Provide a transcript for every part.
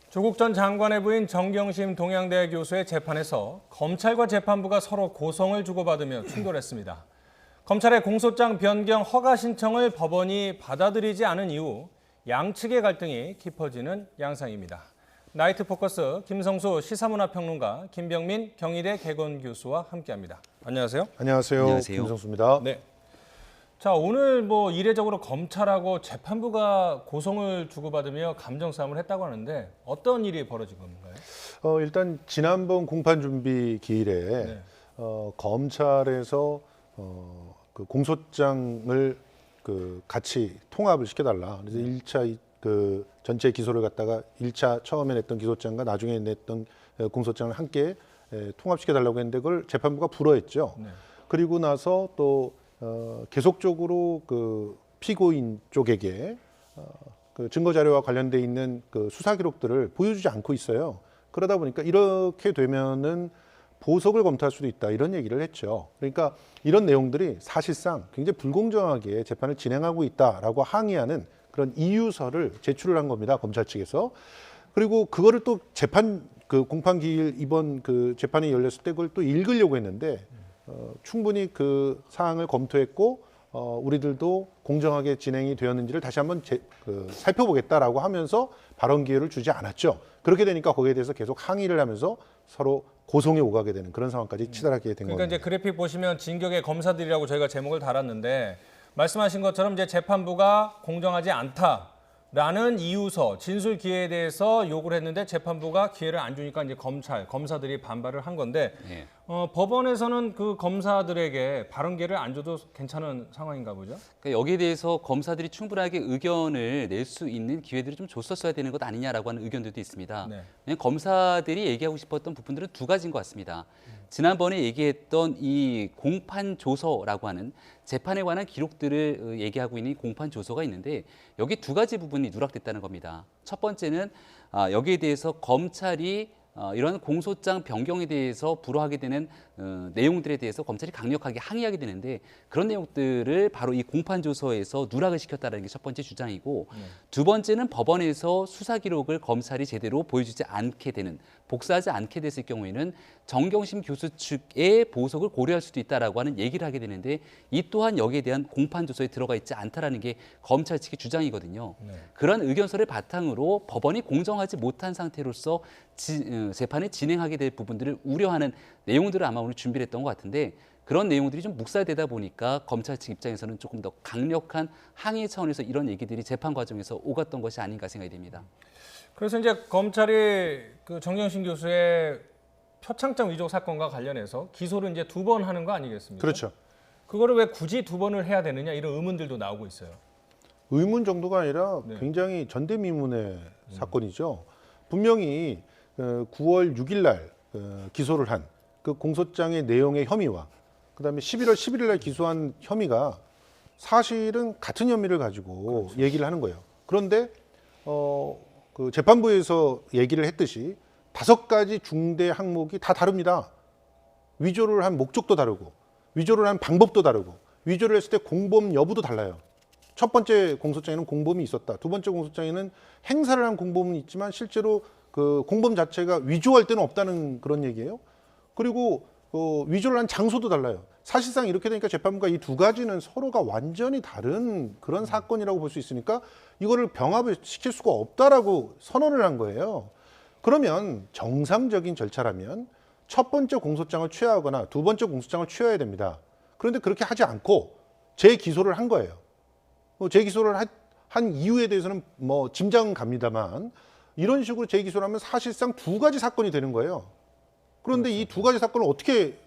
조국 전 장관의 부인 정경심 동양대 교수의 재판에서 검찰과 재판부가 서로 고성을 주고받으며 충돌했습니다. 검찰의 공소장 변경 허가 신청을 법원이 받아들이지 않은 이후 양측의 갈등이 깊어지는 양상입니다. 나이트 포커스 김성수 시사문화평론가, 김병민 경희대 개건 교수와 함께합니다. 안녕하세요. 안녕하세요. 김성수입니다. 네. 자, 오늘 이례적으로 검찰하고 재판부가 고성을 주고받으며 감정 싸움을 했다고 하는데 어떤 일이 벌어진 건가요? 일단 지난번 공판 준비 기일에 검찰에서 그 공소장을 같이 통합을 시켜달라. 그래서 1차 전체 기소를 갖다가 1차 처음에 냈던 기소장과 나중에 냈던 공소장을 함께 통합시켜달라고 했는데 그걸 재판부가 불허했죠. 네. 그리고 나서 또 계속적으로 그 피고인 쪽에게 그 증거 자료와 관련돼 있는 그 수사 기록들을 보여주지 않고 있어요. 그러다 보니까 이렇게 되면은 보석을 검토할 수도 있다 이런 얘기를 했죠. 그러니까 이런 내용들이 사실상 굉장히 불공정하게 재판을 진행하고 있다라고 항의하는 그런 이유서를 제출을 한 겁니다. 검찰 측에서. 그리고 그거를 또 재판 공판 기일 이번 재판이 열렸을 때 그걸 또 읽으려고 했는데 충분히 그 사항을 검토했고 우리들도 공정하게 진행이 되었는지를 다시 한번 살펴보겠다라고 하면서 발언 기회를 주지 않았죠. 그렇게 되니까 거기에 대해서 계속 항의를 하면서 서로 고성에 오가게 되는 그런 상황까지 치달하게 된 겁니다. 그러니까 이제 그래픽 보시면 진격의 검사들이라고 저희가 제목을 달았는데 말씀하신 것처럼 이제 재판부가 공정하지 않다라는 이유서, 진술 기회에 대해서 요구를 했는데 재판부가 기회를 안 주니까 이제 검사들이 반발을 한 건데 네. 법원에서는 그 검사들에게 발언 기회를 안 줘도 괜찮은 상황인가 보죠? 그러니까 여기에 대해서 검사들이 충분하게 의견을 낼 수 있는 기회들을 좀 줬었어야 되는 것 아니냐라고 하는 의견들도 있습니다. 네. 왜냐하면 검사들이 얘기하고 싶었던 부분들은 두 가지인 것 같습니다. 지난번에 얘기했던 이 공판 조서라고 하는 재판에 관한 기록들을 얘기하고 있는 공판 조서가 있는데 여기 두 가지 부분이 누락됐다는 겁니다. 첫 번째는 여기에 대해서 검찰이 이런 공소장 변경에 대해서 불허하게 되는 내용들에 대해서 검찰이 강력하게 항의하게 되는데 그런 내용들을 바로 이 공판조서에서 누락을 시켰다는 게 첫 번째 주장이고 두 번째는 법원에서 수사 기록을 검찰이 제대로 보여주지 않게 되는 복사하지 않게 됐을 경우에는 정경심 교수 측의 보석을 고려할 수도 있다라고 하는 얘기를 하게 되는데 이 또한 여기에 대한 공판조서에 들어가 있지 않다라는 게 검찰 측의 주장이거든요. 그런 의견서를 바탕으로 법원이 공정하지 못한 상태로서 재판을 진행하게 될 부분들을 우려하는 내용들을 아마 오늘 준비를 했던 것 같은데 그런 내용들이 좀 묵살되다 보니까 검찰 측 입장에서는 조금 더 강력한 항의 차원에서 이런 얘기들이 재판 과정에서 오갔던 것이 아닌가 생각이 됩니다. 그래서 이제 검찰이 그 정경심 교수의 표창장 위조 사건과 관련해서 기소를 이제 2번 하는 거 아니겠습니까? 그렇죠. 그거를 왜 굳이 2번을 해야 되느냐 이런 의문들도 나오고 있어요. 의문 정도가 아니라 굉장히 전대미문의 사건이죠. 분명히 9월 6일 날 기소를 한 그 공소장의 내용의 혐의와 그다음에 11월 11일 날 기소한 혐의가 사실은 같은 혐의를 가지고 얘기를 하는 거예요. 그런데 그 재판부에서 얘기를 했듯이 5가지 중대 항목이 다 다릅니다. 위조를 한 목적도 다르고 위조를 한 방법도 다르고 위조를 했을 때 공범 여부도 달라요. 첫 번째 공소장에는 공범이 있었다. 두 번째 공소장에는 행사를 한 공범은 있지만 실제로 그 공범 자체가 위조할 때는 없다는 그런 얘기예요. 그리고 위조를 한 장소도 달라요. 사실상 이렇게 되니까 재판부가 이 두 가지는 서로가 완전히 다른 그런 사건이라고 볼 수 있으니까 이거를 병합을 시킬 수가 없다라고 선언을 한 거예요. 그러면 정상적인 절차라면 첫 번째 공소장을 취하거나 두 번째 공소장을 취해야 됩니다. 그런데 그렇게 하지 않고 재기소를 한 거예요. 재기소를 한 이유에 대해서는 짐작은 갑니다만 이런 식으로 재기소를 하면 사실상 두 가지 사건이 되는 거예요. 그런데 이 두 가지 사건을 어떻게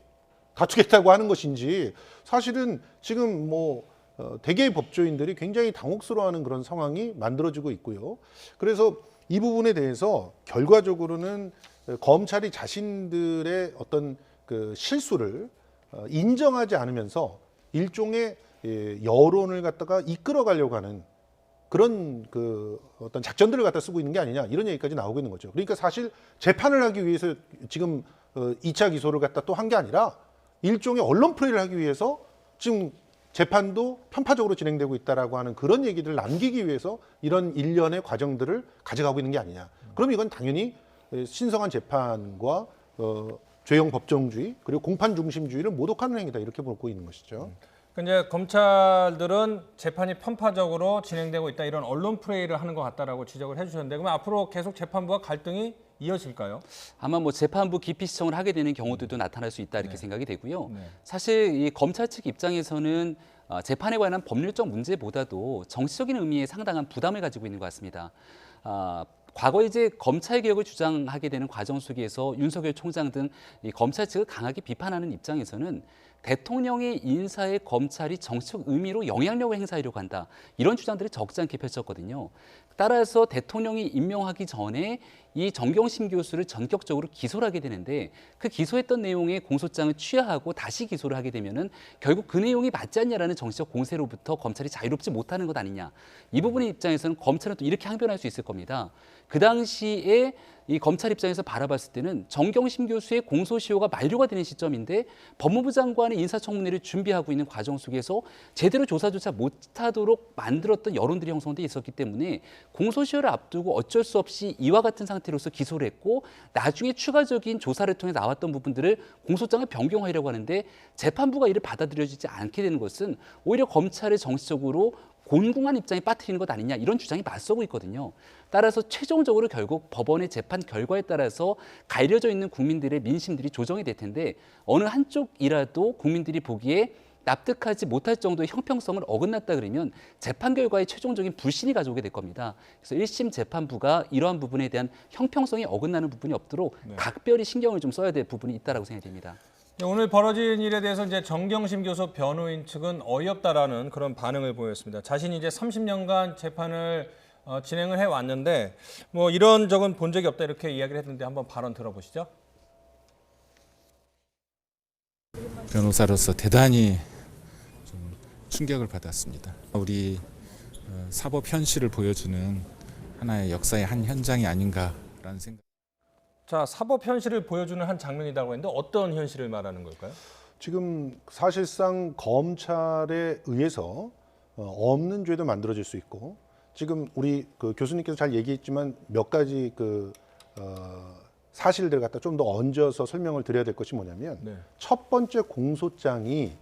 다투겠다고 하는 것인지 사실은 지금 대개의 법조인들이 굉장히 당혹스러워하는 그런 상황이 만들어지고 있고요. 그래서 이 부분에 대해서 결과적으로는 검찰이 자신들의 어떤 그 실수를 인정하지 않으면서 일종의 여론을 갖다가 이끌어 가려고 하는 그런 어떤 작전들을 갖다 쓰고 있는 게 아니냐 이런 얘기까지 나오고 있는 거죠. 그러니까 사실 재판을 하기 위해서 지금 2차 기소를 갖다 또 한 게 아니라 일종의 언론 플레이를 하기 위해서 지금 재판도 편파적으로 진행되고 있다라고 하는 그런 얘기들을 남기기 위해서 이런 일련의 과정들을 가져가고 있는 게 아니냐 그럼 이건 당연히 신성한 재판과 죄형 법정주의 그리고 공판 중심주의를 모독하는 행위다 이렇게 보고 있는 것이죠. 이제 검찰들은 재판이 편파적으로 진행되고 있다 이런 언론 프레이를 하는 것 같다라고 지적을 해주셨는데 그럼 앞으로 계속 재판부와 갈등이 이어질까요? 아마 뭐 재판부 기피 시청을 하게 되는 경우들도 나타날 수 있다 이렇게 네. 생각이 되고요. 네. 사실 이 검찰 측 입장에서는 재판에 관한 법률적 문제보다도 정치적인 의미에 상당한 부담을 가지고 있는 것 같습니다. 과거 이제 검찰 개혁을 주장하게 되는 과정 속에서 윤석열 총장 등 이 검찰 측을 강하게 비판하는 입장에서는 대통령의 인사에 검찰이 정치적 의미로 영향력을 행사하려고 한다. 이런 주장들이 적지 않게 펼쳤거든요. 따라서 대통령이 임명하기 전에 이 정경심 교수를 전격적으로 기소를 하게 되는데 그 기소했던 내용의 공소장을 취하하고 다시 기소를 하게 되면은 결국 그 내용이 맞지 않냐라는 정치적 공세로부터 검찰이 자유롭지 못하는 것 아니냐. 이 부분의 입장에서는 검찰은 또 이렇게 항변할 수 있을 겁니다. 그 당시에 이 검찰 입장에서 바라봤을 때는 정경심 교수의 공소시효가 만료가 되는 시점인데 법무부 장관의 인사청문회를 준비하고 있는 과정 속에서 제대로 조사조차 못하도록 만들었던 여론들이 형성돼 있었기 때문에 공소시효를 앞두고 어쩔 수 없이 이와 같은 상태로서 기소를 했고 나중에 추가적인 조사를 통해 나왔던 부분들을 공소장을 변경하려고 하는데 재판부가 이를 받아들여지지 않게 되는 것은 오히려 검찰을 정치적으로 곤궁한 입장에 빠뜨리는 것 아니냐 이런 주장이 맞서고 있거든요. 따라서 최종적으로 결국 법원의 재판 결과에 따라서 가려져 있는 국민들의 민심들이 조정이 될 텐데 어느 한쪽이라도 국민들이 보기에 납득하지 못할 정도의 형평성을 어긋났다 그러면 재판 결과에 최종적인 불신이 가져오게 될 겁니다. 그래서 1심 재판부가 이러한 부분에 대한 형평성이 어긋나는 부분이 없도록 각별히 신경을 좀 써야 될 부분이 있다라고 생각이 됩니다. 오늘 벌어진 일에 대해서 이제 정경심 교수 변호인 측은 어이없다라는 그런 반응을 보였습니다. 자신이 이제 30년간 재판을 진행을 해 왔는데 뭐 이런 적은 본 적이 없다 이렇게 이야기를 했는데 한번 발언 들어보시죠. 변호사로서 대단히 좀 충격을 받았습니다. 우리 사법 현실을 보여주는 하나의 역사의 한 현장이 아닌가라는 생각. 자, 사법 현실을 보여주는 한 장면이라고 했는데 어떤 현실을 말하는 걸까요? 지금 사실상 검찰에 의해서 없는 죄도 만들어질 수 있고 지금 우리 그 교수님께서 잘 얘기했지만 몇 가지 사실들 갖다 좀 더 얹어서 설명을 드려야 될 것이 뭐냐면 네. 첫 번째 공소장이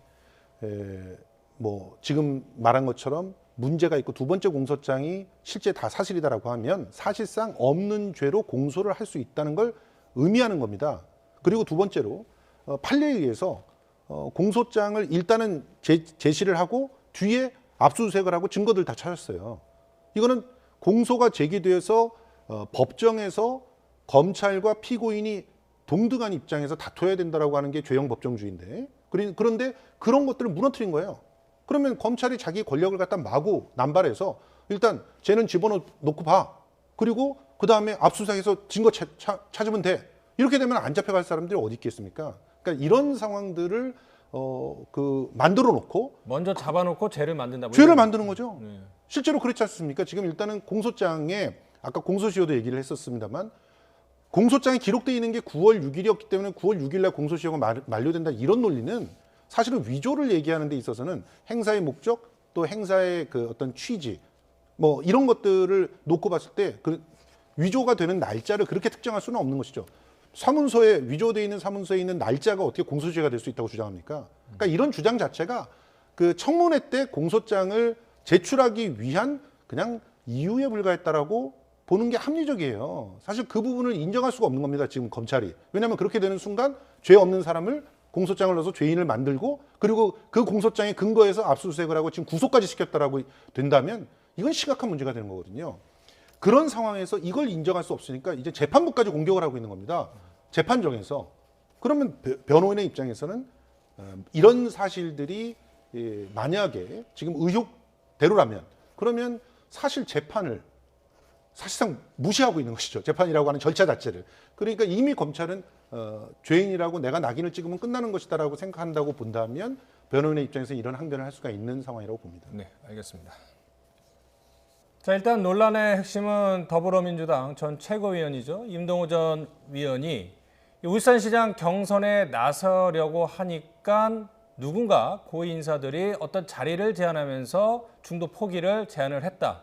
뭐 지금 말한 것처럼 문제가 있고 두 번째 공소장이 실제 다 사실이다라고 하면 사실상 없는 죄로 공소를 할 수 있다는 걸 의미하는 겁니다. 그리고 두 번째로 판례에 의해서 공소장을 일단은 제시를 하고 뒤에 압수수색을 하고 증거들 다 찾았어요. 이거는 공소가 제기돼서 법정에서 검찰과 피고인이 동등한 입장에서 다퉈야 된다라고 하는 게 죄형 법정주의인데 그런데 그런 것들을 무너뜨린 거예요. 그러면 검찰이 자기 권력을 갖다 마구 남발해서 일단 쟤는 집어넣고 봐. 그리고 그 다음에 압수수색해서 증거 찾으면 돼. 이렇게 되면 안 잡혀갈 사람들이 어디 있겠습니까? 그러니까 이런 상황들을 만들어 놓고 먼저 잡아놓고 죄를 만든다고. 죄를 만드는 거죠. 네. 실제로 그렇지 않습니까? 지금 일단은 공소장에 아까 공소시효도 얘기를 했었습니다만 공소장에 기록되어 있는 게 9월 6일이었기 때문에 9월 6일 날 공소시효가 만료된다 이런 논리는 사실은 위조를 얘기하는 데 있어서는 행사의 목적 또 행사의 그 어떤 취지 뭐 이런 것들을 놓고 봤을 때 그 위조가 되는 날짜를 그렇게 특정할 수는 없는 것이죠. 사문서에 위조되어 있는 사문서에 있는 날짜가 어떻게 공소시효가 될 수 있다고 주장합니까? 그러니까 이런 주장 자체가 그 청문회 때 공소장을 제출하기 위한 그냥 이유에 불과했다라고 보는 게 합리적이에요. 사실 그 부분을 인정할 수가 없는 겁니다. 지금 검찰이. 왜냐하면 그렇게 되는 순간 죄 없는 사람을 공소장을 넣어서 죄인을 만들고 그리고 그 공소장에 근거해서 압수수색을 하고 지금 구속까지 시켰다라고 된다면 이건 심각한 문제가 되는 거거든요. 그런 상황에서 이걸 인정할 수 없으니까 이제 재판부까지 공격을 하고 있는 겁니다. 재판정에서. 그러면 변호인의 입장에서는 이런 사실들이 만약에 지금 의혹대로라면 그러면 사실 재판을 사실상 무시하고 있는 것이죠. 재판이라고 하는 절차 자체를. 그러니까 이미 검찰은 죄인이라고 내가 낙인을 찍으면 끝나는 것이다라고 생각한다고 본다면 변호인의 입장에서 이런 항변을 할 수가 있는 상황이라고 봅니다. 네, 알겠습니다. 자, 일단 논란의 핵심은 더불어민주당 전 최고위원이죠. 임동호 전 위원이 울산시장 경선에 나서려고 하니까 누군가 고위 인사들이 어떤 자리를 제안하면서 중도 포기를 제안을 했다.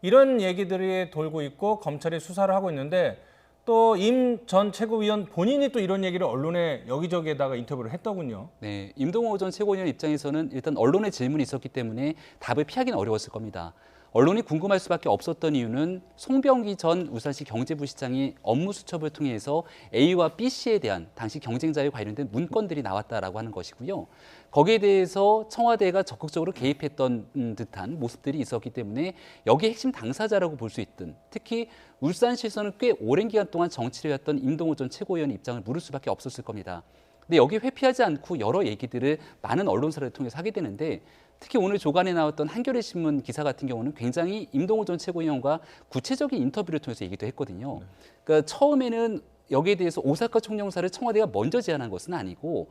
이런 얘기들이 돌고 있고 검찰이 수사를 하고 있는데 또 임 전 최고위원 본인이 또 이런 얘기를 언론에 여기저기에다가 인터뷰를 했더군요. 네, 임동호 전 최고위원 입장에서는 일단 언론의 질문이 있었기 때문에 답을 피하기는 어려웠을 겁니다. 언론이 궁금할 수밖에 없었던 이유는 송병기 전 울산시 경제부시장이 업무 수첩을 통해서 A와 B 씨에 대한 당시 경쟁자에 관련된 문건들이 나왔다라고 하는 것이고요. 거기에 대해서 청와대가 적극적으로 개입했던 듯한 모습들이 있었기 때문에 여기에 핵심 당사자라고 볼 수 있든, 특히 울산시에서는 꽤 오랜 기간 동안 정치를 해왔던 임동호 전 최고위원 입장을 물을 수밖에 없었을 겁니다. 근데 여기 회피하지 않고 여러 얘기들을 많은 언론사를 통해서 하게 되는데, 특히 오늘 조간에 나왔던 한겨레 신문 기사 같은 경우는 굉장히 임동호 전 최고위원과 구체적인 인터뷰를 통해서 얘기도 했거든요. 그러니까 처음에는 여기에 대해서 오사카 총영사를 청와대가 먼저 제안한 것은 아니고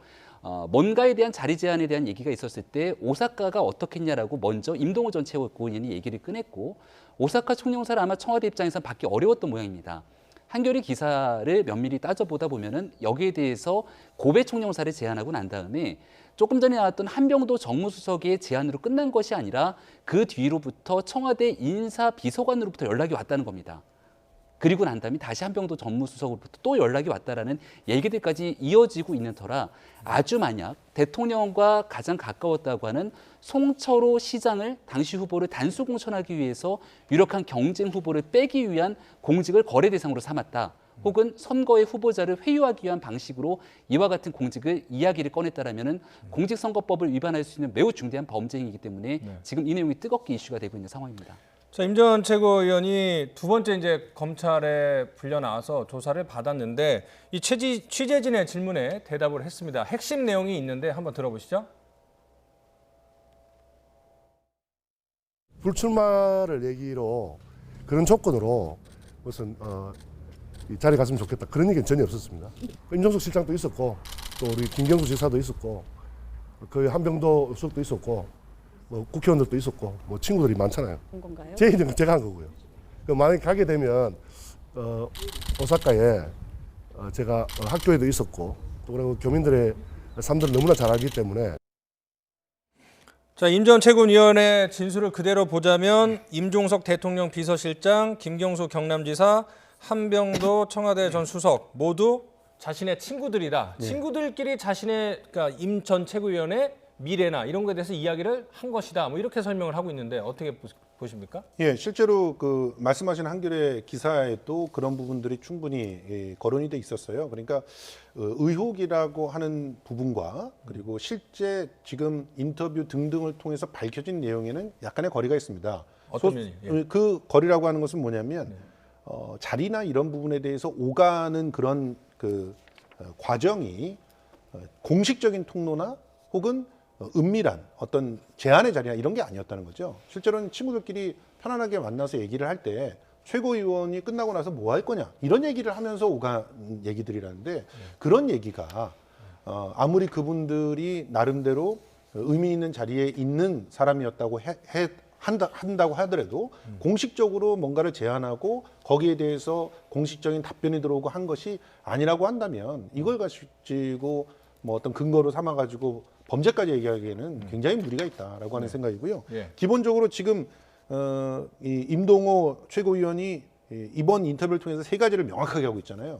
뭔가에 대한 자리 제안에 대한 얘기가 있었을 때 오사카가 어떻겠냐라고 먼저 임동호 전 최고위원이 얘기를 꺼냈고, 오사카 총영사를 아마 청와대 입장에서 받기 어려웠던 모양입니다. 한겨레 기사를 면밀히 따져보다 보면은 여기에 대해서 고배 총영사를 제안하고 난 다음에 조금 전에 나왔던 한병도 정무수석의 제안으로 끝난 것이 아니라 그 뒤로부터 청와대 인사비서관으로부터 연락이 왔다는 겁니다. 그리고 난 다음에 다시 한병도 정무수석으로부터 또 연락이 왔다라는 얘기들까지 이어지고 있는 터라, 아주 만약 대통령과 가장 가까웠다고 하는 송철호 시장을 당시 후보를 단수 공천하기 위해서 유력한 경쟁 후보를 빼기 위한 공직을 거래 대상으로 삼았다, 혹은 선거의 후보자를 회유하기 위한 방식으로 이와 같은 공직을 이야기를 꺼냈다라면은 공직선거법을 위반할 수 있는 매우 중대한 범죄이기 때문에 지금 이 내용이 뜨겁게 이슈가 되고 있는 상황입니다. 자, 임 전 최고위원이 두 번째 이제 검찰에 불려 나와서 조사를 받았는데 이 취재진의 질문에 대답을 했습니다. 핵심 내용이 있는데 한번 들어보시죠. 불출마를 얘기로 그런 조건으로 무슨 이 자리 갔으면 좋겠다 그런 얘기는 전혀 없었습니다. 임종석 실장도 있었고 또 우리 김경수 지사도 있었고 그 한병도 수석도 있었고 뭐 국회의원들도 있었고 뭐 친구들이 많잖아요. 건가요? 제 일은 제가 한 거고요. 만약에 가게 되면 오사카에 제가 학교에도 있었고 또 그리고 교민들의 삶들을 너무나 잘 알기 때문에. 자, 임 전 최고위원의 진술을 그대로 보자면 임종석 대통령 비서실장, 김경수 경남지사, 한병도 청와대 전 수석 모두 자신의 친구들이다. 친구들끼리 자신의 그러니까 임 전 최고위원의 미래나 이런 거에 대해서 이야기를 한 것이다. 뭐 이렇게 설명을 하고 있는데 어떻게 보십니까? 예, 실제로 그 말씀하신 한겨레 기사에도 그런 부분들이 충분히 거론이 돼 있었어요. 그러니까 의혹이라고 하는 부분과 그리고 실제 지금 인터뷰 등등을 통해서 밝혀진 내용에는 약간의 거리가 있습니다. 어떤 면이? 예. 그 거리라고 하는 것은 뭐냐면 자리나 이런 부분에 대해서 오가는 그런 그 과정이 공식적인 통로나 혹은 은밀한 어떤 제안의 자리나 이런 게 아니었다는 거죠. 실제로는 친구들끼리 편안하게 만나서 얘기를 할 때 최고위원이 끝나고 나서 뭐 할 거냐 이런 얘기를 하면서 오간 얘기들이라는데, 그런 얘기가 아무리 그분들이 나름대로 의미 있는 자리에 있는 사람이었다고 한다고 하더라도 공식적으로 뭔가를 제안하고 거기에 대해서 공식적인 답변이 들어오고 한 것이 아니라고 한다면 이걸 가지고 뭐 어떤 근거로 삼아가지고 범죄까지 얘기하기에는 굉장히 무리가 있다라고 하는 생각이고요. 예. 기본적으로 지금 이 임동호 최고위원이 이번 인터뷰를 통해서 세 가지를 명확하게 하고 있잖아요.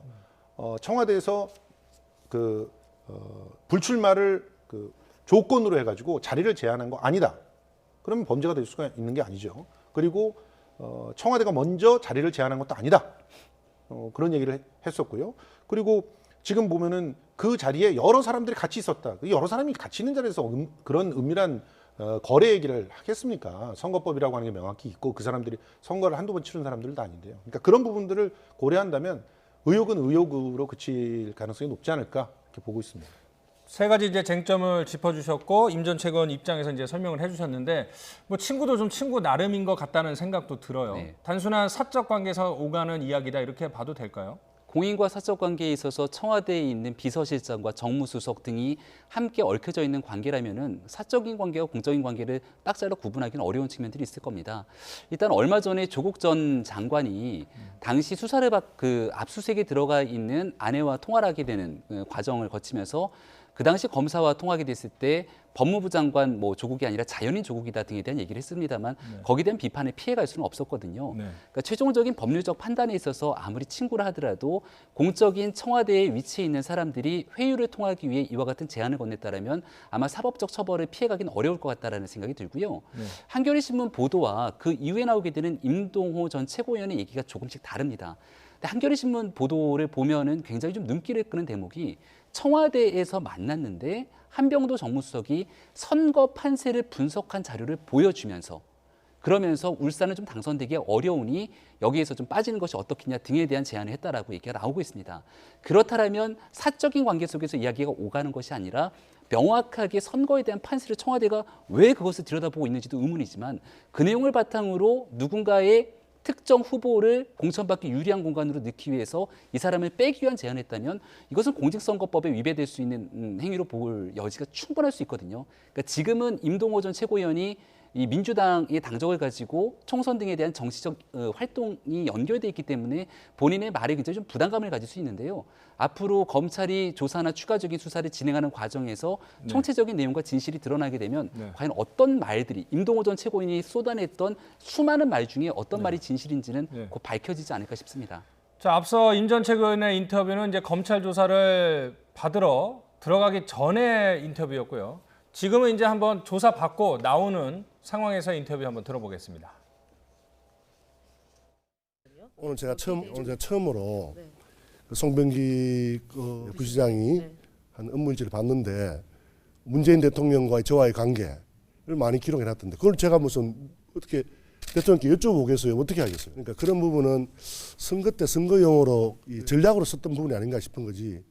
청와대에서 그 불출마를 그 조건으로 해가지고 자리를 제안한 거 아니다. 그러면 범죄가 될 수가 있는 게 아니죠. 그리고 청와대가 먼저 자리를 제안한 것도 아니다. 그런 얘기를 했었고요. 그리고 지금 보면은 그 자리에 여러 사람들이 같이 있었다. 여러 사람이 같이 있는 자리에서 그런 은밀한 거래 얘기를 하겠습니까? 선거법이라고 하는 게 명확히 있고 그 사람들이 선거를 한두 번 치른 사람들도 아닌데요. 그러니까 그런 부분들을 고려한다면 의혹은 의혹으로 그칠 가능성이 높지 않을까 이렇게 보고 있습니다. 세 가지 이제 쟁점을 짚어주셨고 임 전 최고위원 입장에서 이제 설명을 해주셨는데 뭐 친구도 좀 친구 나름인 것 같다는 생각도 들어요. 네. 단순한 사적 관계에서 오가는 이야기다 이렇게 봐도 될까요? 공인과 사적 관계에 있어서 청와대에 있는 비서실장과 정무수석 등이 함께 얽혀져 있는 관계라면은 사적인 관계와 공적인 관계를 딱 잘라 구분하기는 어려운 측면들이 있을 겁니다. 일단 얼마 전에 조국 전 장관이 당시 수사를 압수수색에 들어가 있는 아내와 통화를 하게 되는 과정을 거치면서 그 당시 검사와 통하게 됐을 때 법무부 장관 뭐 조국이 아니라 자연인 조국이다 등에 대한 얘기를 했습니다만 거기에 대한 비판에 피해갈 수는 없었거든요. 네. 그러니까 최종적인 법률적 판단에 있어서 아무리 친구라 하더라도 공적인 청와대에 위치해 있는 사람들이 회유를 통하기 위해 이와 같은 제안을 건넸다라면 아마 사법적 처벌을 피해가긴 어려울 것 같다라는 생각이 들고요. 한겨레 신문 보도와 그 이후에 나오게 되는 임동호 전 최고위원의 얘기가 조금씩 다릅니다. 근데 한겨레 신문 보도를 보면은 굉장히 좀 눈길을 끄는 대목이 청와대에서 만났는데 한병도 정무수석이 선거 판세를 분석한 자료를 보여주면서 그러면서 울산은 좀 당선되기 어려우니 여기에서 좀 빠지는 것이 어떻겠냐 등에 대한 제안을 했다라고 얘기가 나오고 있습니다. 그렇다면 사적인 관계 속에서 이야기가 오가는 것이 아니라 명확하게 선거에 대한 판세를 청와대가 왜 그것을 들여다보고 있는지도 의문이지만 그 내용을 바탕으로 누군가의 특정 후보를 공천받기 유리한 공간으로 넣기 위해서 이 사람을 빼기 위한 제안을 했다면 이것은 공직선거법에 위배될 수 있는 행위로 볼 여지가 충분할 수 있거든요. 그러니까 지금은 임동호 전 최고위원이 이 민주당의 당적을 가지고 총선 등에 대한 정치적 활동이 연결돼 있기 때문에 본인의 말에 굉장히 좀 부담감을 가질 수 있는데요. 앞으로 검찰이 조사나 추가적인 수사를 진행하는 과정에서 총체적인 내용과 진실이 드러나게 되면 과연 어떤 말들이 임동호 전 최고위원이 쏟아냈던 수많은 말 중에 어떤 말이 진실인지는 곧 밝혀지지 않을까 싶습니다. 자, 앞서 임 전 최고위원의 인터뷰는 이제 검찰 조사를 받으러 들어가기 전에 인터뷰였고요. 지금은 이제 한번 조사 받고 나오는 상황에서 인터뷰 한번 들어보겠습니다. 오늘 제가 처음으로 그 송병기 그 부시장이 한 업무일지를 봤는데 문재인 대통령과의 저와의 관계를 많이 기록해놨던데 그걸 제가 무슨 어떻게 대통령께 여쭤보겠어요? 어떻게 하겠어요? 그러니까 그런 부분은 선거 때 선거용으로 이 전략으로 썼던 부분이 아닌가 싶은 거지.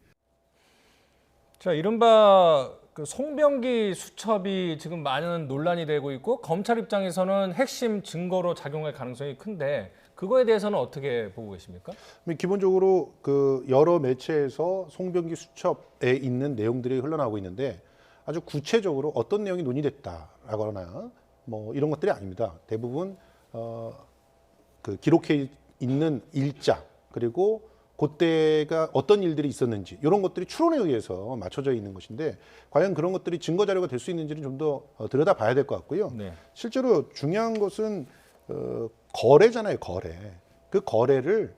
자, 이른바 그 송병기 수첩이 지금 많은 논란이 되고 있고 검찰 입장에서는 핵심 증거로 작용할 가능성이 큰데 그거에 대해서는 어떻게 보고 계십니까? 기본적으로 그 여러 매체에서 송병기 수첩에 있는 내용들이 흘러나오고 있는데 아주 구체적으로 어떤 내용이 논의됐다라거나 뭐 이런 것들이 아닙니다. 대부분 그 기록해 있는 일자 그리고 그때가 어떤 일들이 있었는지 이런 것들이 추론에 의해서 맞춰져 있는 것인데 과연 그런 것들이 증거 자료가 될 수 있는지는 좀 더 들여다봐야 될 것 같고요. 네. 실제로 중요한 것은 거래잖아요, 거래. 그 거래를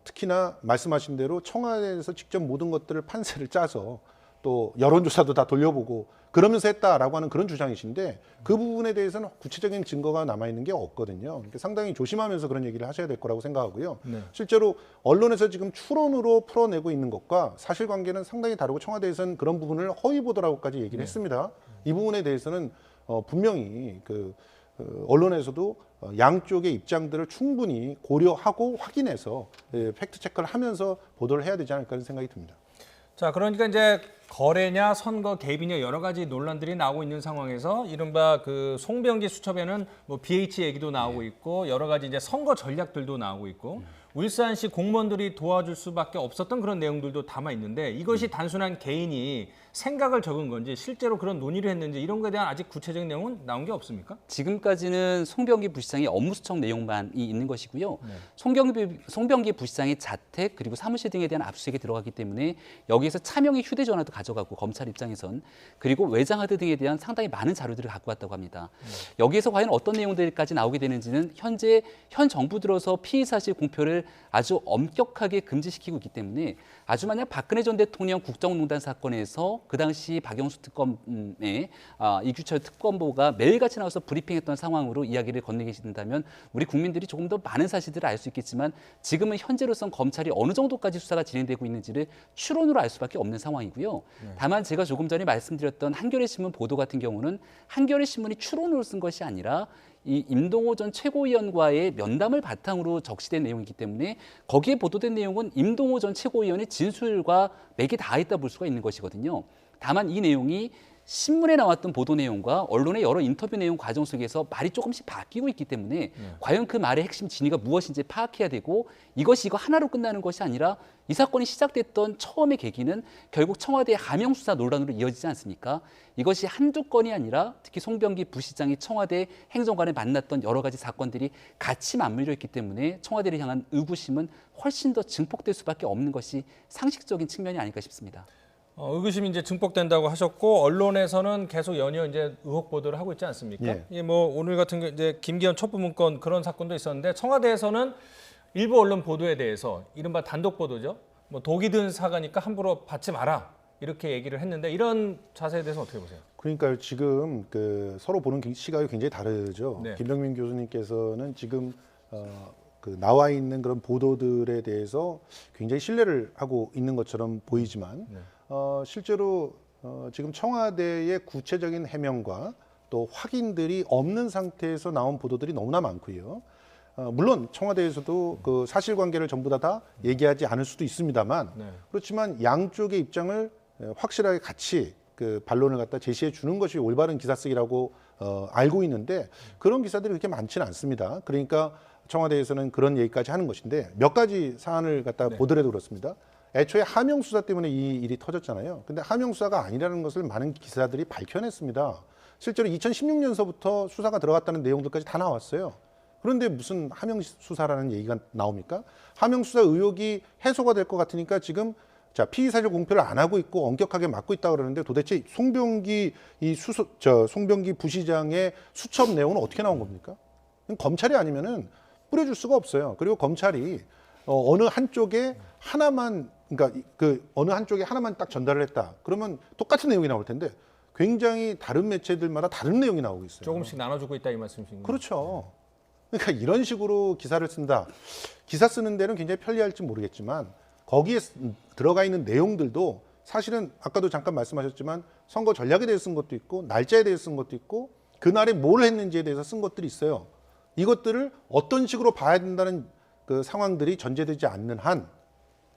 특히나 말씀하신 대로 청와대에서 직접 모든 것들을 판세를 짜서 또 여론조사도 다 돌려보고 그러면서 했다라고 하는 그런 주장이신데 그 부분에 대해서는 구체적인 증거가 남아있는 게 없거든요. 그러니까 상당히 조심하면서 그런 얘기를 하셔야 될 거라고 생각하고요. 실제로 언론에서 지금 추론으로 풀어내고 있는 것과 사실관계는 상당히 다르고 청와대에서는 그런 부분을 허위보도라고까지 얘기를 했습니다. 이 부분에 대해서는 분명히 언론에서도 양쪽의 입장들을 충분히 고려하고 확인해서 팩트체크를 하면서 보도를 해야 되지 않을까 하는 생각이 듭니다. 자, 그러니까 이제 거래냐 선거 개입이냐 여러 가지 논란들이 나오고 있는 상황에서 이른바 그 송병기 수첩에는 뭐 BH 얘기도 나오고 있고 여러 가지 이제 선거 전략들도 나오고 있고 울산시 공무원들이 도와줄 수밖에 없었던 그런 내용들도 담아 있는데 이것이 단순한 개인이 생각을 적은 건지 실제로 그런 논의를 했는지 이런 거에 대한 아직 구체적인 내용은 나온 게 없습니까? 지금까지는 송병기 부시장의 업무수첩 내용만이 있는 것이고요. 송병기 부시장의 자택 그리고 사무실 등에 대한 압수수색이 들어갔기 때문에 여기에서 차명의 휴대전화도 가져가고 검찰 입장에선 그리고 외장하드 등에 대한 상당히 많은 자료들을 갖고 왔다고 합니다. 여기에서 과연 어떤 내용들까지 나오게 되는지는 현 정부 들어서 피의 사실 공표를 아주 엄격하게 금지시키고 있기 때문에 아주 만약 박근혜 전 대통령 국정농단 사건에서 그 당시 박영수 특검의 이규철 특검보가 매일같이 나와서 브리핑했던 상황으로 이야기를 건네계신다면 우리 국민들이 조금 더 많은 사실들을 알 수 있겠지만 지금은 현재로선 검찰이 어느 정도까지 수사가 진행되고 있는지를 추론으로 알 수밖에 없는 상황이고요. 다만 제가 조금 전에 말씀드렸던 한겨레 신문 보도 같은 경우는 한겨레 신문이 추론으로 쓴 것이 아니라 이 임동호 전 최고위원과의 면담을 바탕으로 적시된 내용이기 때문에 거기에 보도된 내용은 임동호 전 최고위원의 진술과 맥이 닿아있다 볼 수가 있는 것이거든요. 다만 이 내용이 신문에 나왔던 보도 내용과 언론의 여러 인터뷰 내용 과정 속에서 말이 조금씩 바뀌고 있기 때문에 과연 그 말의 핵심 진위가 무엇인지 파악해야 되고 이것이 이거 하나로 끝나는 것이 아니라 이 사건이 시작됐던 처음의 계기는 결국 청와대의 하명수사 논란으로 이어지지 않습니까? 이것이 한두 건이 아니라 특히 송병기 부시장이 청와대 행정관을 만났던 여러 가지 사건들이 같이 맞물려 있기 때문에 청와대를 향한 의구심은 훨씬 더 증폭될 수밖에 없는 것이 상식적인 측면이 아닐까 싶습니다. 의구심이 이제 증폭된다고 하셨고 언론에서는 계속 연이어 이제 의혹 보도를 하고 있지 않습니까? 예. 이게 뭐 오늘 같은 게 이제 김기현 첩보문건 그런 사건도 있었는데 청와대에서는 일부 언론 보도에 대해서 이른바 단독 보도죠. 뭐 독이 든 사과니까 함부로 받지 마라 이렇게 얘기를 했는데 이런 자세에 대해서 어떻게 보세요? 그러니까 지금 그 서로 보는 시각이 굉장히 다르죠. 네. 김병민 교수님께서는 지금 그 나와 있는 그런 보도들에 대해서 굉장히 신뢰를 하고 있는 것처럼 보이지만 네. 실제로 지금 청와대의 구체적인 해명과 또 확인들이 없는 상태에서 나온 보도들이 너무나 많고요. 물론 청와대에서도 그 사실관계를 전부 다 얘기하지 않을 수도 있습니다만 네. 그렇지만 양쪽의 입장을 확실하게 같이 그 반론을 갖다 제시해 주는 것이 올바른 기사 쓰기라고 알고 있는데 그런 기사들이 그렇게 많지는 않습니다. 그러니까 청와대에서는 그런 얘기까지 하는 것인데 몇 가지 사안을 갖다 보더라도 그렇습니다. 애초에 하명 수사 때문에 이 일이 터졌잖아요. 근데 하명 수사가 아니라는 것을 많은 기사들이 밝혀냈습니다. 실제로 2016년서부터 수사가 들어갔다는 내용들까지 다 나왔어요. 그런데 무슨 하명 수사라는 얘기가 나옵니까? 하명 수사 의혹이 해소가 될 것 같으니까 지금 자 피의 사실 공표를 안 하고 있고 엄격하게 막고 있다 그러는데 도대체 송병기 송병기 부시장의 수첩 내용은 어떻게 나온 겁니까? 검찰이 아니면은 뿌려줄 수가 없어요. 그리고 검찰이 어느 한쪽에 하나만 그러니까 그 어느 한쪽에 하나만 딱 전달을 했다. 그러면 똑같은 내용이 나올 텐데 굉장히 다른 매체들마다 다른 내용이 나오고 있어요. 조금씩 나눠주고 있다 이 말씀이신 거죠? 그렇죠. 그러니까 이런 식으로 기사를 쓴다. 기사 쓰는 데는 굉장히 편리할지 모르겠지만 거기에 들어가 있는 내용들도 사실은 아까도 잠깐 말씀하셨지만 선거 전략에 대해서 쓴 것도 있고 날짜에 대해서 쓴 것도 있고 그날에 뭘 했는지에 대해서 쓴 것들이 있어요. 이것들을 어떤 식으로 봐야 된다는 그 상황들이 전제되지 않는 한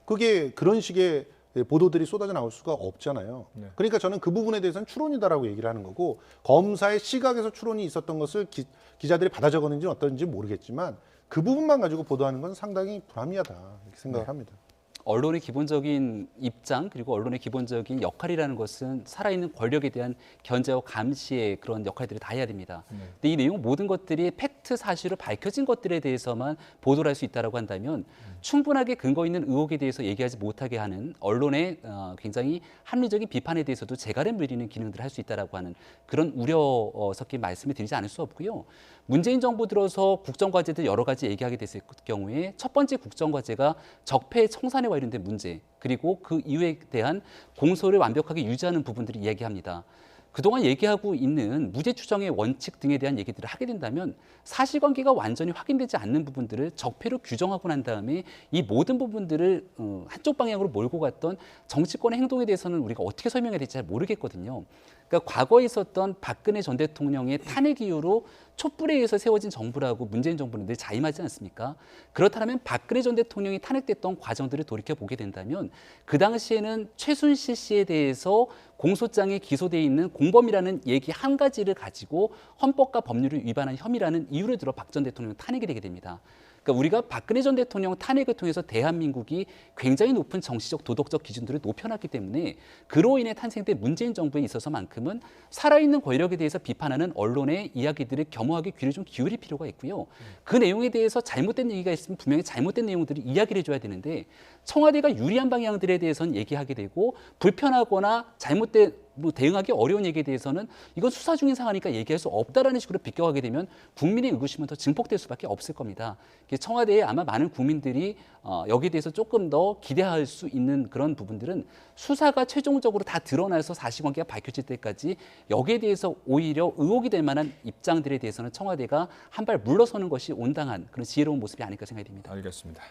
그게 그런 식의 보도들이 쏟아져 나올 수가 없잖아요. 네. 그러니까 저는 그 부분에 대해서는 추론이다라고 얘기를 하는 거고 검사의 시각에서 추론이 있었던 것을 기자들이 받아 적었는지는 어떤지 모르겠지만 그 부분만 가지고 보도하는 건 상당히 불합리하다 이렇게 생각을 합니다. 언론의 기본적인 입장 그리고 언론의 기본적인 역할이라는 것은 살아있는 권력에 대한 견제와 감시의 그런 역할들을 다 해야 됩니다. 근데 이 내용 모든 것들이 팩트 사실로 밝혀진 것들에 대해서만 보도를 할 수 있다라고 한다면 충분하게 근거 있는 의혹에 대해서 얘기하지 못하게 하는 언론의 굉장히 합리적인 비판에 대해서도 재가름 누리는 기능들을 할 수 있다라고 하는 그런 우려 섞인 말씀을 드리지 않을 수 없고요. 문재인 정부 들어서 국정과제들 여러 가지 얘기하게 됐을 경우에 첫 번째 국정과제가 적폐 청산에 관련된 문제 그리고 그 이유에 대한 공소를 완벽하게 유지하는 부분들을 이야기합니다. 그동안 얘기하고 있는 무죄 추정의 원칙 등에 대한 얘기들을 하게 된다면 사실관계가 완전히 확인되지 않는 부분들을 적폐로 규정하고 난 다음에 이 모든 부분들을 한쪽 방향으로 몰고 갔던 정치권의 행동에 대해서는 우리가 어떻게 설명해야 될지 잘 모르겠거든요. 그러니까 과거에 있었던 박근혜 전 대통령의 탄핵 이후로 촛불에 의해서 세워진 정부라고 문재인 정부는 늘 자임하지 않습니까? 그렇다면 박근혜 전 대통령이 탄핵됐던 과정들을 돌이켜보게 된다면 그 당시에는 최순실 씨에 대해서 공소장에 기소되어 있는 공범이라는 얘기 한 가지를 가지고 헌법과 법률을 위반한 혐의라는 이유를 들어 박 전 대통령은 탄핵이 되게 됩니다. 그러니까 우리가 박근혜 전 대통령 탄핵을 통해서 대한민국이 굉장히 높은 정치적 도덕적 기준들을 높여놨기 때문에 그로 인해 탄생된 문재인 정부에 있어서만큼은 살아있는 권력에 대해서 비판하는 언론의 이야기들을 겸허하게 귀를 좀 기울일 필요가 있고요. 그 내용에 대해서 잘못된 얘기가 있으면 분명히 잘못된 내용들을 이야기를 해줘야 되는데 청와대가 유리한 방향들에 대해서는 얘기하게 되고 불편하거나 잘못된 대응하기 어려운 얘기에 대해서는 이건 수사 중인 상황이니까 얘기할 수 없다라는 식으로 비껴가게 되면 국민의 의구심은 더 증폭될 수밖에 없을 겁니다. 청와대에 아마 많은 국민들이 여기에 대해서 조금 더 기대할 수 있는 그런 부분들은 수사가 최종적으로 다 드러나서 사실관계가 밝혀질 때까지 여기에 대해서 오히려 의혹이 될 만한 입장들에 대해서는 청와대가 한 발 물러서는 것이 온당한 그런 지혜로운 모습이 아닐까 생각이 됩니다. 알겠습니다.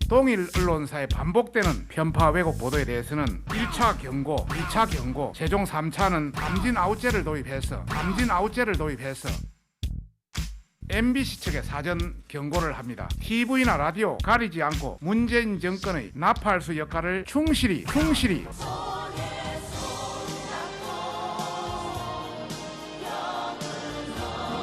동일 언론사에 반복되는 편파 왜곡 보도에 대해서는 1차 경고, 2차 경고, 최종 3차는 감진 아웃제를 도입해서 MBC 측에 사전 경고를 합니다. TV나 라디오 가리지 않고 문재인 정권의 나팔수 역할을 충실히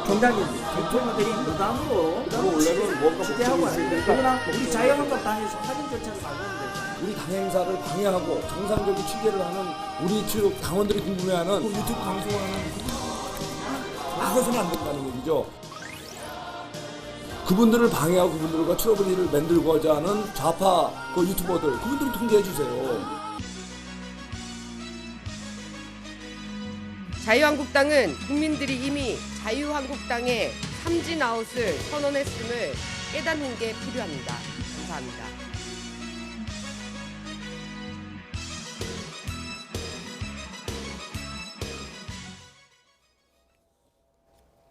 총장님, 대통령들이 무당으로 원래는 뭔가 취재하고 하는데 그러나 우리 자유한국당에서 확인 절차를 밟았는데 우리 당 행사를 방해하고 정상적인 취재를 하는 우리 측 당원들이 궁금해하는 유튜브 방송을 하는 그것은 안 된다는 얘기죠. 그분들을 방해하고 그분들과 트러블을 만들고자 하는 좌파 그 유튜버들 그분들을 통제해 주세요. 자유한국당은 국민들이 이미 자유한국당의 삼진아웃을 선언했음을 깨닫는 게 필요합니다. 감사합니다.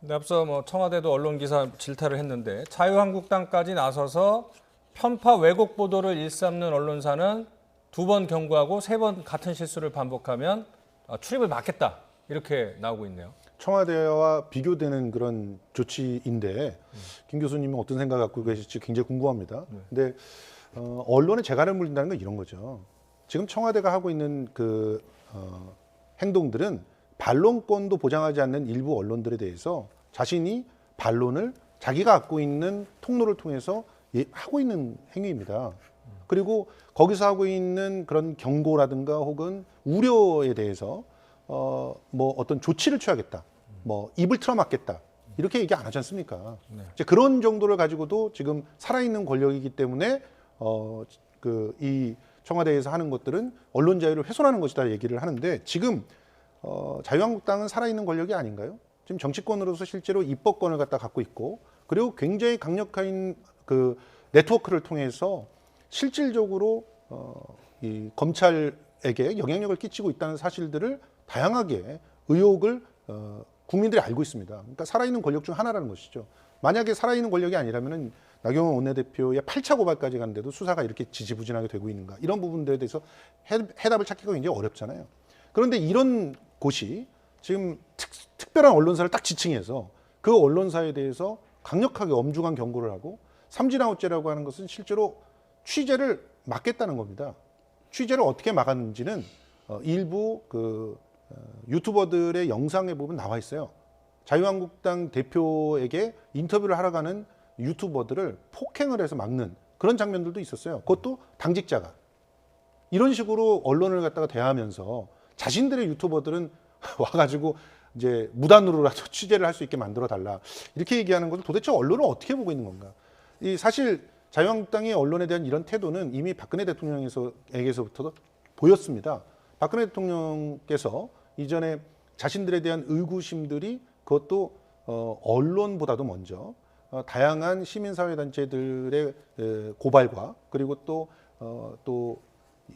네, 앞서 청와대도 언론 기사 질타를 했는데 자유한국당까지 나서서 편파 왜곡 보도를 일삼는 언론사는 2번 경고하고 3번 같은 실수를 반복하면 출입을 막겠다 이렇게 나오고 있네요. 청와대와 비교되는 그런 조치인데 김 교수님은 어떤 생각 갖고 계실지 굉장히 궁금합니다. 근데 언론에 재갈을 물린다는 건 이런 거죠. 지금 청와대가 하고 있는 그 행동들은 반론권도 보장하지 않는 일부 언론들에 대해서 자신이 반론을 자기가 갖고 있는 통로를 통해서 하고 있는 행위입니다. 그리고 거기서 하고 있는 그런 경고라든가 혹은 우려에 대해서 뭐 어떤 조치를 취하겠다, 뭐 입을 틀어막겠다 이렇게 얘기 안 하지 않습니까? 이제 그런 정도를 가지고도 지금 살아있는 권력이기 때문에 이 청와대에서 하는 것들은 언론 자유를 훼손하는 것이다 얘기를 하는데 지금 자유한국당은 살아있는 권력이 아닌가요? 지금 정치권으로서 실제로 입법권을 갖고 있고 그리고 굉장히 강력한 그 네트워크를 통해서 실질적으로 이 검찰에게 영향력을 끼치고 있다는 사실들을 다양하게 의혹을 국민들이 알고 있습니다. 그러니까 살아있는 권력 중 하나라는 것이죠. 만약에 살아있는 권력이 아니라면은 나경원 원내대표의 8차 고발까지 갔는데도 수사가 이렇게 지지부진하게 되고 있는가 이런 부분들에 대해서 해답을 찾기가 굉장히 어렵잖아요. 그런데 이런 곳이 지금 특별한 언론사를 딱 지칭해서 그 언론사에 대해서 강력하게 엄중한 경고를 하고 삼진아웃죄라고 하는 것은 실제로 취재를 막겠다는 겁니다. 취재를 어떻게 막았는지는 일부 그 유튜버들의 영상에 보면 나와 있어요. 자유한국당 대표에게 인터뷰를 하러 가는 유튜버들을 폭행을 해서 막는 그런 장면들도 있었어요. 그것도 당직자가. 이런 식으로 언론을 갖다가 대하면서 자신들의 유튜버들은 와가지고 이제 무단으로라도 취재를 할 수 있게 만들어 달라 이렇게 얘기하는 것을 도대체 언론을 어떻게 보고 있는 건가? 이 사실 자유한국당의 언론에 대한 이런 태도는 이미 박근혜 대통령에게서부터 보였습니다. 박근혜 대통령께서 이전에 자신들에 대한 의구심들이 그것도 언론보다도 먼저 다양한 시민사회단체들의 고발과 그리고 또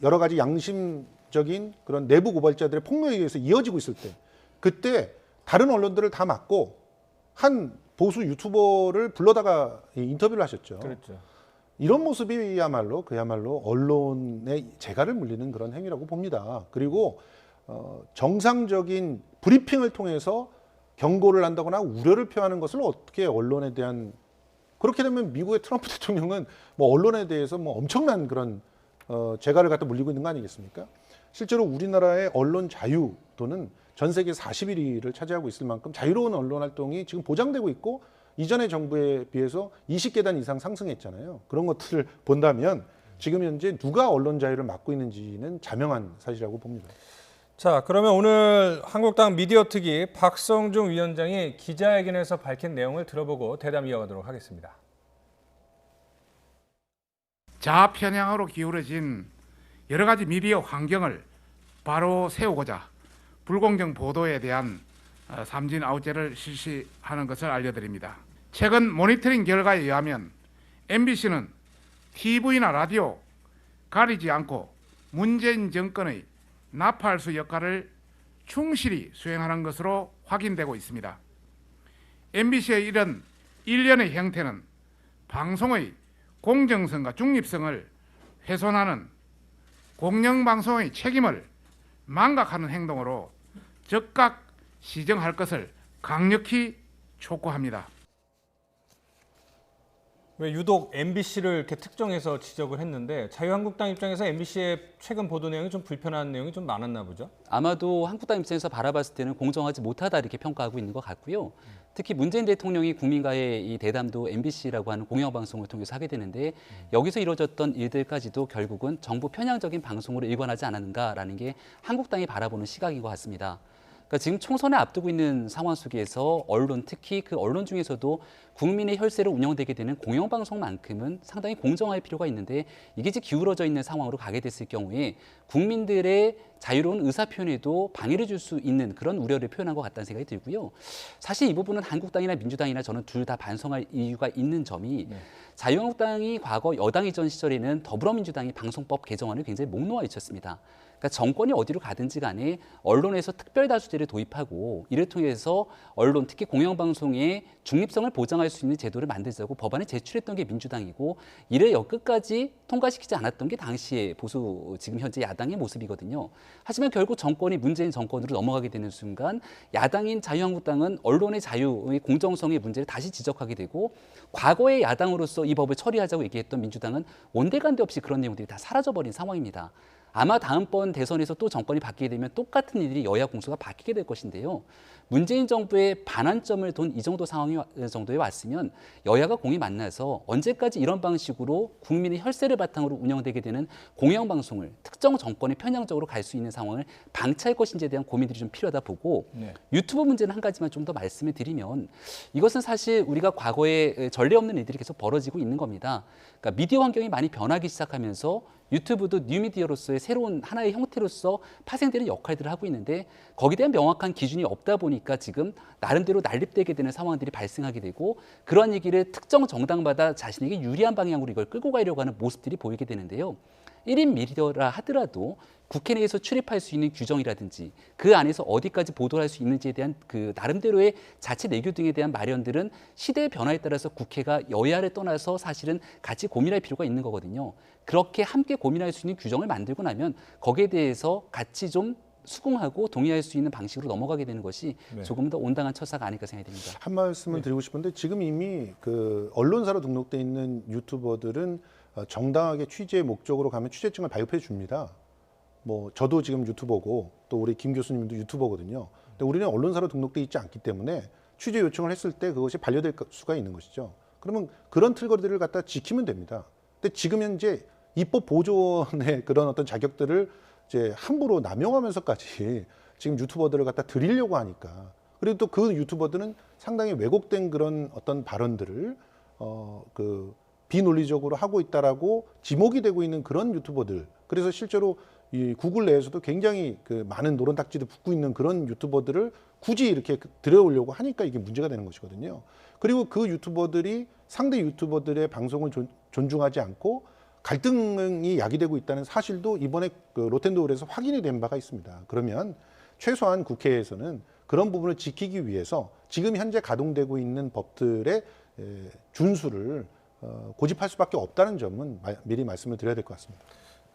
여러 가지 양심적인 그런 내부 고발자들의 폭로에 의해서 이어지고 있을 때 그때 다른 언론들을 다 막고 한 보수 유튜버를 불러다가 인터뷰를 하셨죠. 그렇죠. 이런 모습이야말로 그야말로 언론의 재갈을 물리는 그런 행위라고 봅니다. 그리고 정상적인 브리핑을 통해서 경고를 한다거나 우려를 표하는 것을 어떻게 언론에 대한 그렇게 되면 미국의 트럼프 대통령은 뭐 언론에 대해서 뭐 엄청난 그런 재갈을 갖다 물리고 있는 거 아니겠습니까? 실제로 우리나라의 언론 자유도는 전 세계 41위를 차지하고 있을 만큼 자유로운 언론 활동이 지금 보장되고 있고 이전의 정부에 비해서 20계단 이상 상승했잖아요. 그런 것들을 본다면 지금 현재 누가 언론 자유를 막고 있는지는 자명한 사실이라고 봅니다. 자, 그러면 오늘 한국당 미디어 특위 박성중 위원장이 기자회견에서 밝힌 내용을 들어보고 대담 이어가도록 하겠습니다. 좌편향으로 기울어진 여러 가지 미디어 환경을 바로 세우고자 불공정 보도에 대한 삼진아웃죄를 실시하는 것을 알려드립니다. 최근 모니터링 결과에 의하면 MBC는 TV나 라디오 가리지 않고 문재인 정권의 나팔수 역할을 충실히 수행하는 것으로 확인되고 있습니다. MBC의 이런 일련의 형태는 방송의 공정성과 중립성을 훼손하는 공영방송의 책임을 망각하는 행동으로 즉각 시정할 것을 강력히 촉구합니다. 왜 유독 MBC를 이렇게 특정해서 지적을 했는데 자유한국당 입장에서 MBC의 최근 보도 내용이 좀 불편한 내용이 좀 많았나 보죠? 아마도 한국당 입장에서 바라봤을 때는 공정하지 못하다 이렇게 평가하고 있는 것 같고요. 특히 문재인 대통령이 국민과의 이 대담도 MBC라고 하는 공영방송을 통해서 하게 되는데 여기서 이루어졌던 일들까지도 결국은 정부 편향적인 방송으로 일관하지 않았는가라는 게 한국당이 바라보는 시각인 것 같습니다. 그러니까 지금 총선을 앞두고 있는 상황 속에서 언론, 특히 그 언론 중에서도 국민의 혈세로 운영되게 되는 공영방송만큼은 상당히 공정할 필요가 있는데 이게 이제 기울어져 있는 상황으로 가게 됐을 경우에 국민들의 자유로운 의사표현에도 방해를 줄 수 있는 그런 우려를 표현한 것 같다는 생각이 들고요. 사실 이 부분은 한국당이나 민주당이나 저는 둘 다 반성할 이유가 있는 점이 자유한국당이 과거 여당이던 시절에는 더불어민주당이 방송법 개정안을 굉장히 목 놓아 있었습니다. 그러니까 정권이 어디로 가든지 간에 언론에서 특별다수제를 도입하고 이를 통해서 언론, 특히 공영방송의 중립성을 보장할 수 있는 제도를 만들자고 법안을 제출했던 게 민주당이고 이를 끝까지 통과시키지 않았던 게 당시의 보수, 지금 현재 야당의 모습이거든요. 하지만 결국 정권이 문재인 정권으로 넘어가게 되는 순간 야당인 자유한국당은 언론의 자유의 공정성의 문제를 다시 지적하게 되고 과거의 야당으로서 이 법을 처리하자고 얘기했던 민주당은 온데간데 없이 그런 내용들이 다 사라져버린 상황입니다. 아마 다음번 대선에서 또 정권이 바뀌게 되면 똑같은 일이 여야 공수가 바뀌게 될 것인데요. 문재인 정부의 반환점을 돈 이 정도 상황이 정도에 왔으면 여야가 공이 만나서 언제까지 이런 방식으로 국민의 혈세를 바탕으로 운영되게 되는 공영방송을 특정 정권에 편향적으로 갈 수 있는 상황을 방치할 것인지에 대한 고민들이 좀 필요하다 보고 유튜브 문제는 한 가지만 좀 더 말씀을 드리면 이것은 사실 우리가 과거에 전례 없는 일들이 계속 벌어지고 있는 겁니다. 그러니까 미디어 환경이 많이 변하기 시작하면서 유튜브도 뉴미디어로서의 새로운 하나의 형태로서 파생되는 역할들을 하고 있는데 거기에 대한 명확한 기준이 없다 보니까 지금 나름대로 난립되게 되는 상황들이 발생하게 되고 그러한 얘기를 특정 정당마다 자신에게 유리한 방향으로 이걸 끌고 가려고 하는 모습들이 보이게 되는데요. 1인 미디어라 하더라도 국회 내에서 출입할 수 있는 규정이라든지 그 안에서 어디까지 보도할 수 있는지에 대한 그 나름대로의 자체 내규 등에 대한 마련들은 시대의 변화에 따라서 국회가 여야를 떠나서 사실은 같이 고민할 필요가 있는 거거든요. 그렇게 함께 고민할 수 있는 규정을 만들고 나면 거기에 대해서 같이 좀 수긍하고 동의할 수 있는 방식으로 넘어가게 되는 것이 조금 더 온당한 처사가 아닐까 생각이 듭니다. 한 말씀을 드리고 싶은데 지금 이미 그 언론사로 등록돼 있는 유튜버들은 정당하게 취재 목적으로 가면 취재증을 발급해 줍니다. 뭐 저도 지금 유튜버고 또 우리 김 교수님도 유튜버거든요. 근데 우리는 언론사로 등록돼 있지 않기 때문에 취재 요청을 했을 때 그것이 반려될 수가 있는 것이죠. 그러면 그런 틀거리들을 갖다 지키면 됩니다. 근데 지금 현재 입법 보존의 그런 어떤 자격들을 이제 함부로 남용하면서까지 지금 유튜버들을 갖다 드리려고 하니까 그리고 또 그 유튜버들은 상당히 왜곡된 그런 어떤 발언들을 그 비논리적으로 하고 있다라고 지목이 되고 있는 그런 유튜버들. 그래서 실제로 이 구글 내에서도 굉장히 그 많은 노란딱지도 붙고 있는 그런 유튜버들을 굳이 이렇게 들여오려고 하니까 이게 문제가 되는 것이거든요. 그리고 그 유튜버들이 상대 유튜버들의 방송을 존중하지 않고 갈등이 야기되고 있다는 사실도 이번에 그 로텐도어에서 확인이 된 바가 있습니다. 그러면 최소한 국회에서는 그런 부분을 지키기 위해서 지금 현재 가동되고 있는 법들의 준수를 고집할 수밖에 없다는 점은 미리 말씀을 드려야 될 것 같습니다.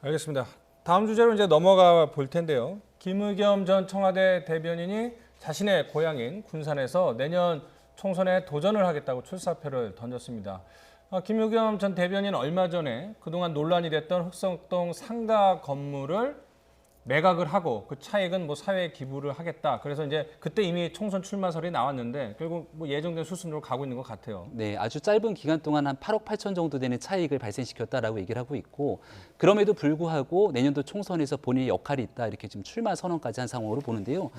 알겠습니다. 다음 주제로 이제 넘어가 볼 텐데요. 김의겸 전 청와대 대변인이 자신의 고향인 군산에서 내년 총선에 도전을 하겠다고 출사표를 던졌습니다. 김의겸 전 대변인은 얼마 전에 그동안 논란이 됐던 흑석동 상가 건물을 매각을 하고 그 차익은 뭐 사회에 기부를 하겠다. 그래서 이제 그때 이미 총선 출마설이 나왔는데 결국 뭐 예정된 수순으로 가고 있는 것 같아요. 네, 아주 짧은 기간 동안 한 8억 8천 정도 되는 차익을 발생시켰다라고 얘기를 하고 있고 그럼에도 불구하고 내년도 총선에서 본인의 역할이 있다 이렇게 지금 출마 선언까지 한 상황으로 보는데요.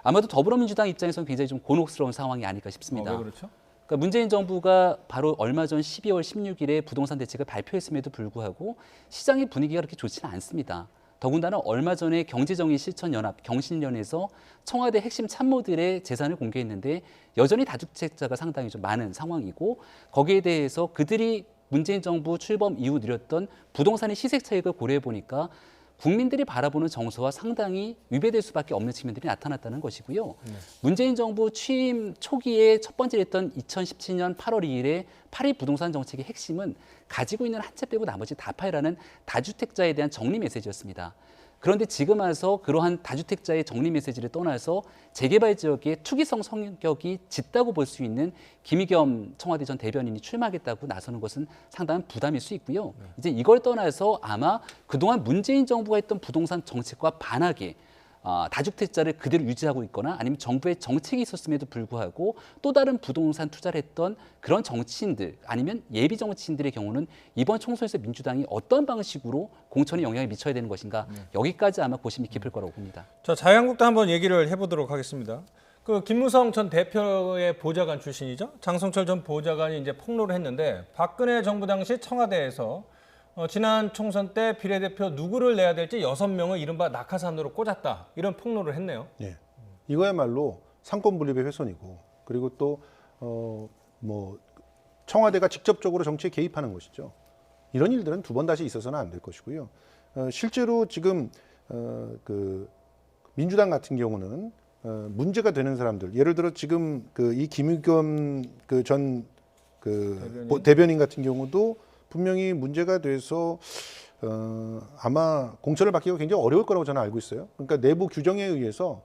아마도 더불어민주당 입장에서는 굉장히 좀 곤혹스러운 상황이 아닐까 싶습니다. 왜 그렇죠? 그러니까 문재인 정부가 바로 얼마 전 12월 16일에 부동산 대책을 발표했음에도 불구하고 시장의 분위기가 그렇게 좋지는 않습니다. 더군다나 얼마 전에 경제정의실천연합 경실련에서 청와대 핵심 참모들의 재산을 공개했는데 여전히 다주택자가 상당히 좀 많은 상황이고 거기에 대해서 그들이 문재인 정부 출범 이후 누렸던 부동산의 시세 차익을 고려해 보니까 국민들이 바라보는 정서와 상당히 위배될 수밖에 없는 측면들이 나타났다는 것이고요. 문재인 정부 취임 초기에 첫 번째 했던 2017년 8월 2일에 파리 부동산 정책의 핵심은 가지고 있는 한 채 빼고 나머지 다 팔라는 다주택자에 대한 정리 메시지였습니다. 그런데 지금 와서 그러한 다주택자의 정리 메시지를 떠나서 재개발 지역의 투기성 성격이 짙다고 볼 수 있는 김의겸 청와대 전 대변인이 출마하겠다고 나서는 것은 상당한 부담일 수 있고요. 이제 이걸 떠나서 아마 그동안 문재인 정부가 했던 부동산 정책과 반하게 다주택자를 그대로 유지하고 있거나 아니면 정부의 정책이 있었음에도 불구하고 또 다른 부동산 투자를 했던 그런 정치인들 아니면 예비 정치인들의 경우는 이번 총선에서 민주당이 어떤 방식으로 공천에 영향을 미쳐야 되는 것인가 여기까지 아마 고심이 깊을 거라고 봅니다. 자, 자유한국당 한번 얘기를 해보도록 하겠습니다. 그 김무성 전 대표의 보좌관 출신이죠. 장성철 전 보좌관이 이제 폭로를 했는데 박근혜 정부 당시 청와대에서 지난 총선 때 비례대표 누구를 내야 될지 6명을 이른바 낙하산으로 꽂았다. 이런 폭로를 했네요. 네. 이거야말로 상권 분립의 훼손이고 그리고 또 뭐 청와대가 직접적으로 정치에 개입하는 것이죠. 이런 일들은 두 번 다시 있어서는 안 될 것이고요. 실제로 지금 그 민주당 같은 경우는 문제가 되는 사람들, 예를 들어 지금 이 김의겸 전 대변인 같은 경우도 분명히 문제가 돼서 아마 공천을 받기가 굉장히 어려울 거라고 저는 알고 있어요. 그러니까 내부 규정에 의해서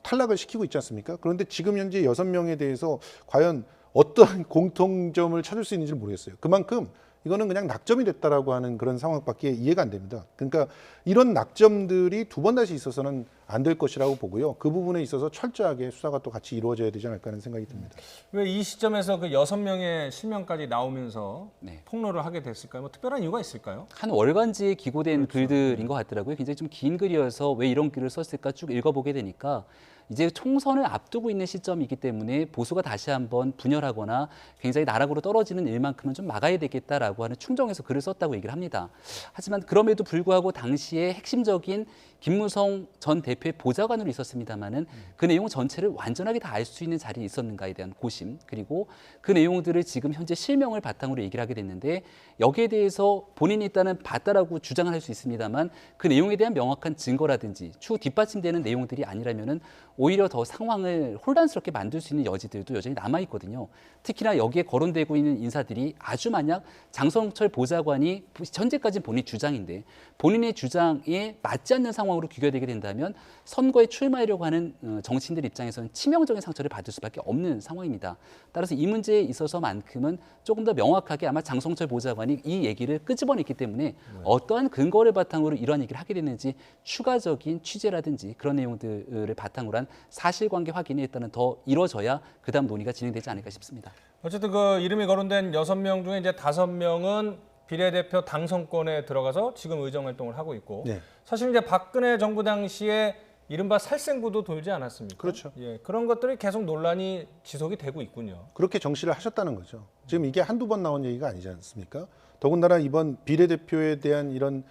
탈락을 시키고 있지 않습니까? 그런데 지금 현재 6명에 대해서 과연 어떤 공통점을 찾을 수 있는지 모르겠어요. 그만큼 이거는 그냥 낙점이 됐다라고 하는 그런 상황밖에 이해가 안 됩니다. 그러니까 이런 낙점들이 두 번 다시 있어서는 안 될 것이라고 보고요. 그 부분에 있어서 철저하게 수사가 또 같이 이루어져야 되지 않을까 하는 생각이 듭니다. 왜 이 시점에서 그 6명의 실명까지 나오면서 네. 폭로를 하게 됐을까요? 뭐 특별한 이유가 있을까요? 한 월간지에 기고된 글들인 것 같더라고요. 굉장히 좀 긴 글이어서 왜 이런 글을 썼을까 쭉 읽어보게 되니까 이제 총선을 앞두고 있는 시점이기 때문에 보수가 다시 한번 분열하거나 굉장히 나락으로 떨어지는 일만큼은 좀 막아야 되겠다라고 하는 충정에서 글을 썼다고 얘기를 합니다. 하지만 그럼에도 불구하고 당시에 핵심적인 김무성 전 대표의 보좌관으로 있었습니다마는 그 내용 전체를 완전하게 다 알 수 있는 자리에 있었는가에 대한 고심, 그리고 그 내용들을 지금 현재 실명을 바탕으로 얘기를 하게 됐는데 여기에 대해서 본인이 일단은 봤다라고 주장을 할 수 있습니다만 그 내용에 대한 명확한 증거라든지 추후 뒷받침되는 내용들이 아니라면은 오히려 더 상황을 혼란스럽게 만들 수 있는 여지들도 여전히 남아 있거든요. 특히나 여기에 거론되고 있는 인사들이 아주 만약 장성철 보좌관이 현재까지 본인 주장인데 본인의 주장에 맞지 않는 상황으로 귀결되게 된다면 선거에 출마하려고 하는 정치인들 입장에서는 치명적인 상처를 받을 수밖에 없는 상황입니다. 따라서 이 문제에 있어서만큼은 조금 더 명확하게 아마 장성철 보좌관이 이 얘기를 끄집어냈기 때문에 어떠한 근거를 바탕으로 이러한 얘기를 하게 됐는지 추가적인 취재라든지 그런 내용들을 바탕으로 한 사실관계 확인이 일단은 더 이루어져야 그다음 논의가 진행되지 않을까 싶습니다. 어쨌든 그 이름이 거론된 6명 중에 이제 5명은 비례대표 당선권에 들어가서 지금 의정활동을 하고 있고 네. 사실 이제 박근혜 정부 당시에 이른바 살생부도 돌지 않았습니까? 그렇죠. 예, 그런 것들이 계속 논란이 지속이 되고 있군요. 그렇게 정시를 하셨다는 거죠. 지금 이게 한두 번 나온 얘기가 아니지 않습니까? 더군다나 이번 비례대표에 대한 이런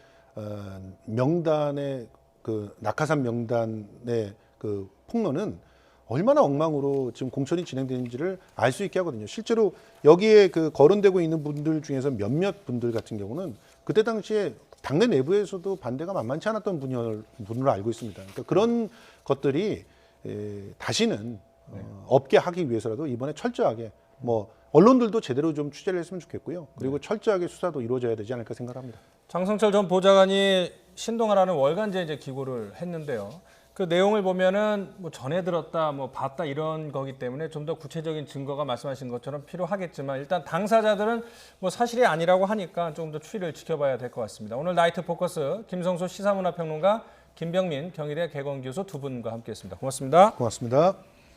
명단의 그 낙하산 명단의 그 폭로는 얼마나 엉망으로 지금 공천이 진행되는지를 알 수 있게 하거든요. 실제로 여기에 그 거론되고 있는 분들 중에서 몇몇 분들 같은 경우는 그때 당시에 당내 내부에서도 반대가 만만치 않았던 분으로 알고 있습니다. 그러니까 그런 것들이 다시는 없게 하기 위해서라도 이번에 철저하게 뭐 언론들도 제대로 좀 취재를 했으면 좋겠고요. 그리고 철저하게 수사도 이루어져야 되지 않을까 생각합니다. 장성철 전 보좌관이 신동아라는 월간지에 이제 기고를 했는데요. 그 내용을 보면은 뭐 전해 들었다, 뭐 봤다 이런 거기 때문에 좀 더 구체적인 증거가 말씀하신 것처럼 필요하겠지만 일단 당사자들은 뭐 사실이 아니라고 하니까 조금 더 추이를 지켜봐야 될 것 같습니다. 오늘 나이트 포커스 김성수 시사문화평론가, 김병민 경희대 개공교수 두 분과 함께했습니다. 고맙습니다. 고맙습니다.